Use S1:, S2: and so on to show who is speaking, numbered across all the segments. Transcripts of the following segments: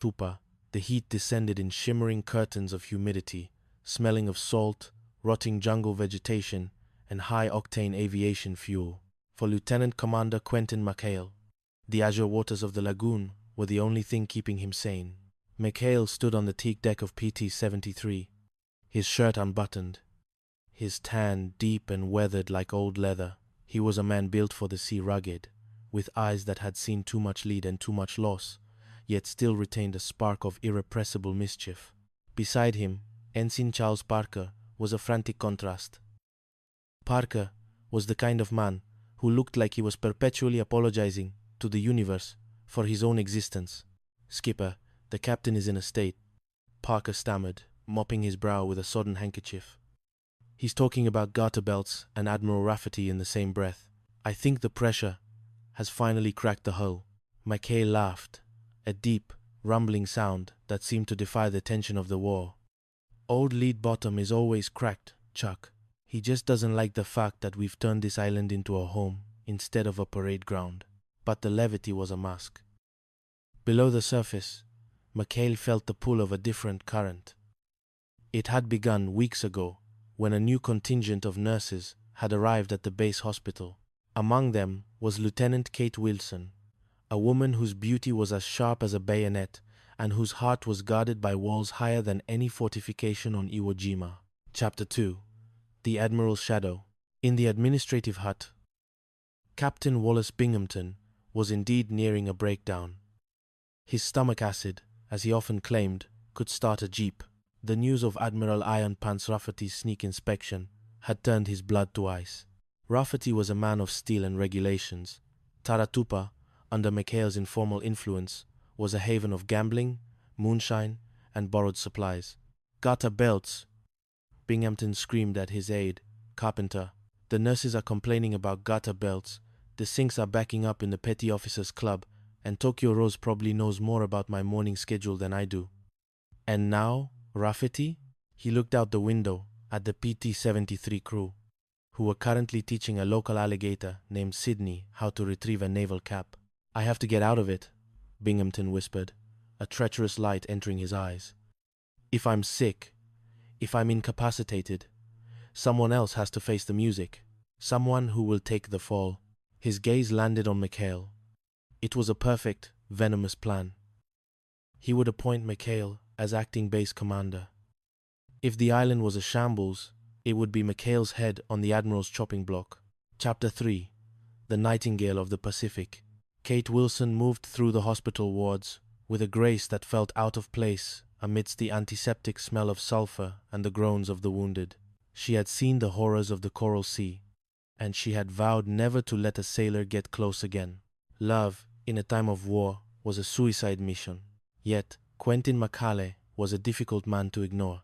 S1: Tupa, the heat descended in shimmering curtains of humidity, smelling of salt, rotting jungle vegetation, and high-octane aviation fuel. For Lieutenant Commander Quentin McHale, the azure waters of the lagoon were the only thing keeping him sane. McHale stood on the teak deck of PT-73, his shirt unbuttoned, his tan deep and weathered like old leather. He was a man built for the sea, rugged, with eyes that had seen too much lead and too much loss, yet still retained a spark of irrepressible mischief. Beside him, Ensign Charles Parker was a frantic contrast. Parker was the kind of man who looked like he was perpetually apologizing to the universe for his own existence. "Skipper, the captain is in a state," Parker stammered, mopping his brow with a sodden handkerchief. "He's talking about garter belts and Admiral Rafferty in the same breath. I think the pressure has finally cracked the hull." McHale laughed, a deep, rumbling sound that seemed to defy the tension of the war. "Old lead bottom is always cracked, Chuck. He just doesn't like the fact that we've turned this island into a home instead of a parade ground." But the levity was a mask. Below the surface, McHale felt the pull of a different current. It had begun weeks ago, when a new contingent of nurses had arrived at the base hospital. Among them was Lieutenant Kate Wilson, a woman whose beauty was as sharp as a bayonet and whose heart was guarded by walls higher than any fortification on Iwo Jima. Chapter 2. The Admiral's Shadow. In the administrative hut, Captain Wallace Binghamton was indeed nearing a breakdown. His stomach acid, as he often claimed, could start a jeep. The news of Admiral Iron Pants Rafferty's sneak inspection had turned his blood to ice. Rafferty was a man of steel and regulations. Taratupa, under McHale's informal influence, was a haven of gambling, moonshine, and borrowed supplies. "Garter belts!" Binghamton screamed at his aide, Carpenter. "The nurses are complaining about garter belts. The sinks are backing up in the Petty Officers Club, and Tokyo Rose probably knows more about my morning schedule than I do." "And now, Rafferty?" He looked out the window at the PT-73 crew, who were currently teaching a local alligator named Sydney how to retrieve a naval cap. "I have to get out of it," Binghamton whispered, a treacherous light entering his eyes. "If I'm sick, if I'm incapacitated, someone else has to face the music. Someone who will take the fall." His gaze landed on McHale. It was a perfect, venomous plan. He would appoint McHale as acting base commander. If the island was a shambles, it would be McHale's head on the Admiral's chopping block. Chapter 3. The Nightingale of the Pacific. Kate Wilson moved through the hospital wards with a grace that felt out of place amidst the antiseptic smell of sulfur and the groans of the wounded. She had seen the horrors of the Coral Sea, and she had vowed never to let a sailor get close again. Love, in a time of war, was a suicide mission. Yet, Quentin McHale was a difficult man to ignore.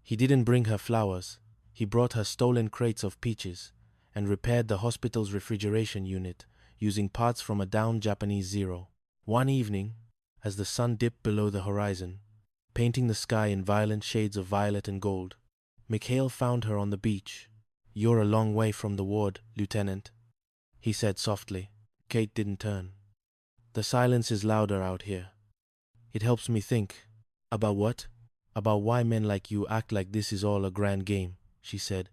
S1: He didn't bring her flowers. He brought her stolen crates of peaches and repaired the hospital's refrigeration unit using parts from a downed Japanese Zero. One evening, as the sun dipped below the horizon, painting the sky in violent shades of violet and gold, McHale found her on the beach. "You're a long way from the ward, Lieutenant," he said softly. Kate didn't turn. "The silence is louder out here. It helps me think." "About what?" "About why men like you act like this is all a grand game," she said,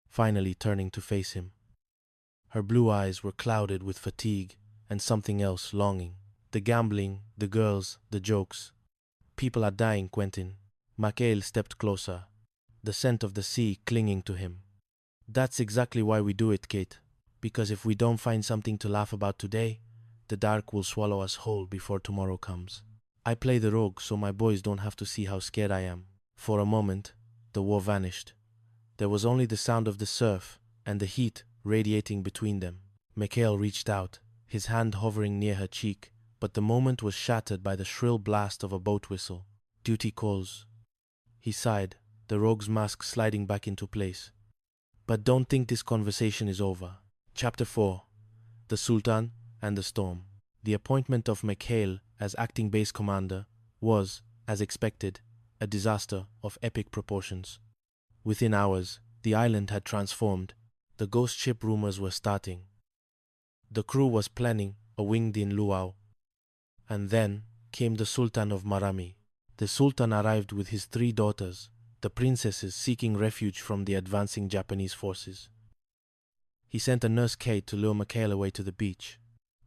S1: finally turning to face him. Her blue eyes were clouded with fatigue and something else, longing. "The gambling, the girls, the jokes. People are dying, Quentin." McHale stepped closer, the scent of the sea clinging to him. "That's exactly why we do it, Kate. Because if we don't find something to laugh about today, the dark will swallow us whole before tomorrow comes. I play the rogue so my boys don't have to see how scared I am." For a moment, the war vanished. There was only the sound of the surf and the heat radiating between them. McHale reached out, his hand hovering near her cheek, but the moment was shattered by the shrill blast of a boat whistle. "Duty calls." He sighed, the rogue's mask sliding back into place. "But don't think this conversation is over." Chapter 4. The Sultan and the Storm. The appointment of McHale as acting base commander was, as expected, a disaster of epic proportions. Within hours, the island had transformed. The ghost ship rumors were starting. The crew was planning a winged-in luau. And then, came the Sultan of Marami. The Sultan arrived with his 3 daughters, the princesses seeking refuge from the advancing Japanese forces. He sent a nurse Kate to lure Mikhail away to the beach,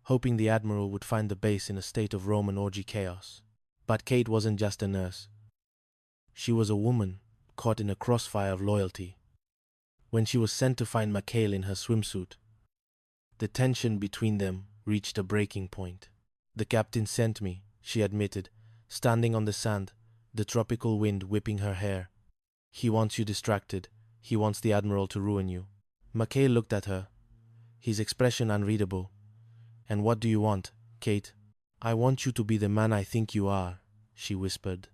S1: hoping the admiral would find the base in a state of Roman orgy chaos. But Kate wasn't just a nurse. She was a woman caught in a crossfire of loyalty. When she was sent to find Mikhail in her swimsuit, the tension between them reached a breaking point. "The captain sent me," she admitted, standing on the sand, the tropical wind whipping her hair. "He wants you distracted. He wants the admiral to ruin you." Mikhail looked at her, his expression unreadable. "And what do you want, Kate?" "I want you to be the man I think you are," she whispered.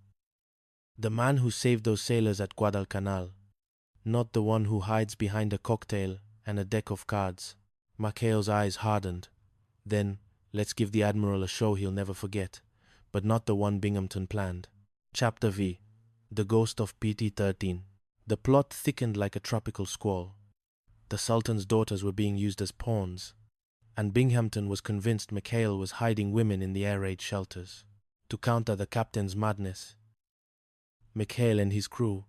S1: "The man who saved those sailors at Guadalcanal, not the one who hides behind a cocktail and a deck of cards." Mikhail's eyes hardened. "Then, let's give the admiral a show he'll never forget, but not the one Binghamton planned." Chapter V. The Ghost of PT-13. The plot thickened like a tropical squall. The Sultan's daughters were being used as pawns, and Binghamton was convinced Mikhail was hiding women in the air raid shelters. To counter the captain's madness, Mikhail and his crew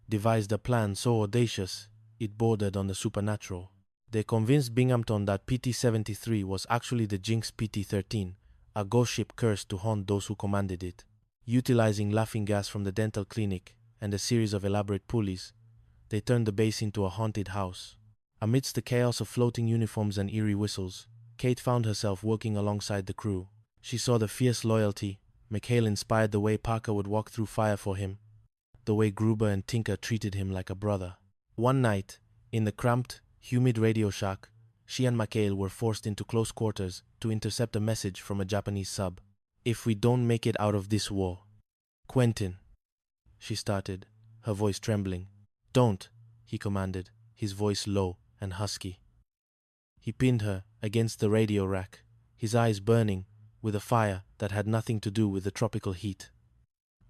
S1: devised a plan so audacious it bordered on the supernatural. They convinced Binghamton that PT-73 was actually the Jinx PT-13, a ghost ship cursed to haunt those who commanded it. Utilizing laughing gas from the dental clinic and a series of elaborate pulleys, they turned the base into a haunted house. Amidst the chaos of floating uniforms and eerie whistles, Kate found herself working alongside the crew. She saw the fierce loyalty Mikhail inspired, the way Parker would walk through fire for him, the way Gruber and Tinker treated him like a brother. One night, in the cramped, humid radio shack, she and Mikhail were forced into close quarters to intercept a message from a Japanese sub. "If we don't make it out of this war, Quentin," she started, her voice trembling. "Don't," he commanded, his voice low and husky. He pinned her against the radio rack, his eyes burning with a fire that had nothing to do with the tropical heat.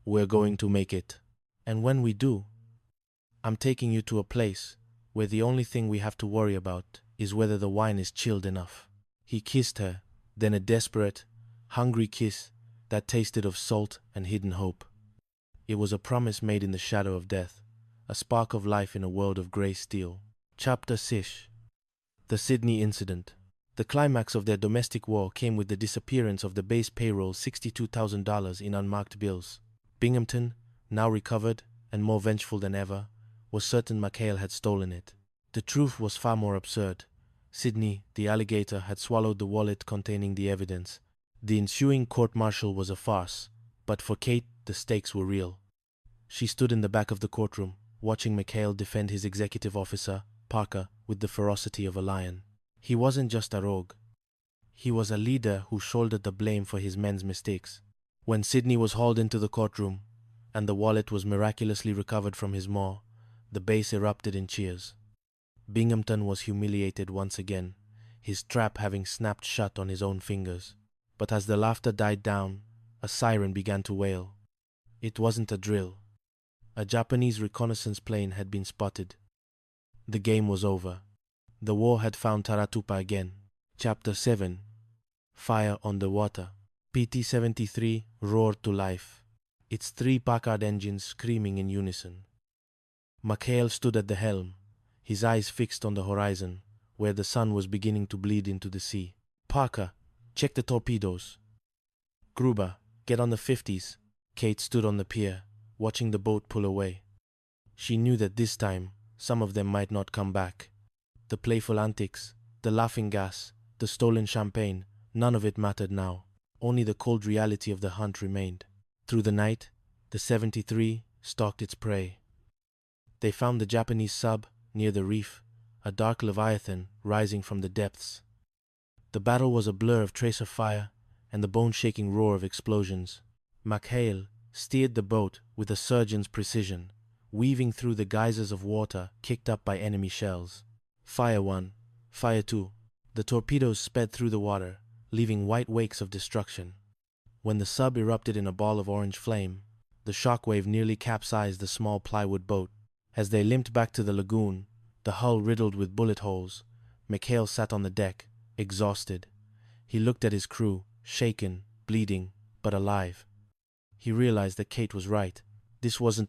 S1: "We're going to make it. And when we do, I'm taking you to a place where the only thing we have to worry about is whether the wine is chilled enough." He kissed her, then a desperate, hungry kiss that tasted of salt and hidden hope. It was a promise made in the shadow of death, a spark of life in a world of grey steel. Chapter 6. The Sydney Incident. The climax of their domestic war came with the disappearance of the base payroll $62,000 in unmarked bills. Binghamton, now recovered and more vengeful than ever, was certain Mikhail had stolen it. The truth was far more absurd. Sydney, the alligator, had swallowed the wallet containing the evidence. The ensuing court-martial was a farce, but for Kate, the stakes were real. She stood in the back of the courtroom, watching Mikhail defend his executive officer, Parker, with the ferocity of a lion. He wasn't just a rogue. He was a leader who shouldered the blame for his men's mistakes. When Sydney was hauled into the courtroom, and the wallet was miraculously recovered from his maw, the base erupted in cheers. Binghamton was humiliated once again, his trap having snapped shut on his own fingers. But as the laughter died down, a siren began to wail. It wasn't a drill. A Japanese reconnaissance plane had been spotted. The game was over. The war had found Taratupa again. Chapter 7. Fire on the Water. PT-73 roared to life, its 3 Packard engines screaming in unison. Mikhail stood at the helm, his eyes fixed on the horizon, where the sun was beginning to bleed into the sea. "Parker, check the torpedoes." "Gruber, get on the 50s. Kate stood on the pier, watching the boat pull away. She knew that this time, some of them might not come back. The playful antics, the laughing gas, the stolen champagne, none of it mattered now. Only the cold reality of the hunt remained. Through the night, the 73 stalked its prey. They found the Japanese sub near the reef, a dark leviathan rising from the depths. The battle was a blur of tracer fire and the bone-shaking roar of explosions. Mikhail steered the boat with a surgeon's precision, weaving through the geysers of water kicked up by enemy shells. Fire 1, Fire 2. The torpedoes sped through the water, leaving white wakes of destruction. When the sub erupted in a ball of orange flame, the shockwave nearly capsized the small plywood boat. As they limped back to the lagoon, the hull riddled with bullet holes, Mikhail sat on the deck, exhausted. He looked at his crew, shaken, bleeding, but alive. He realized that Kate was right. This wasn't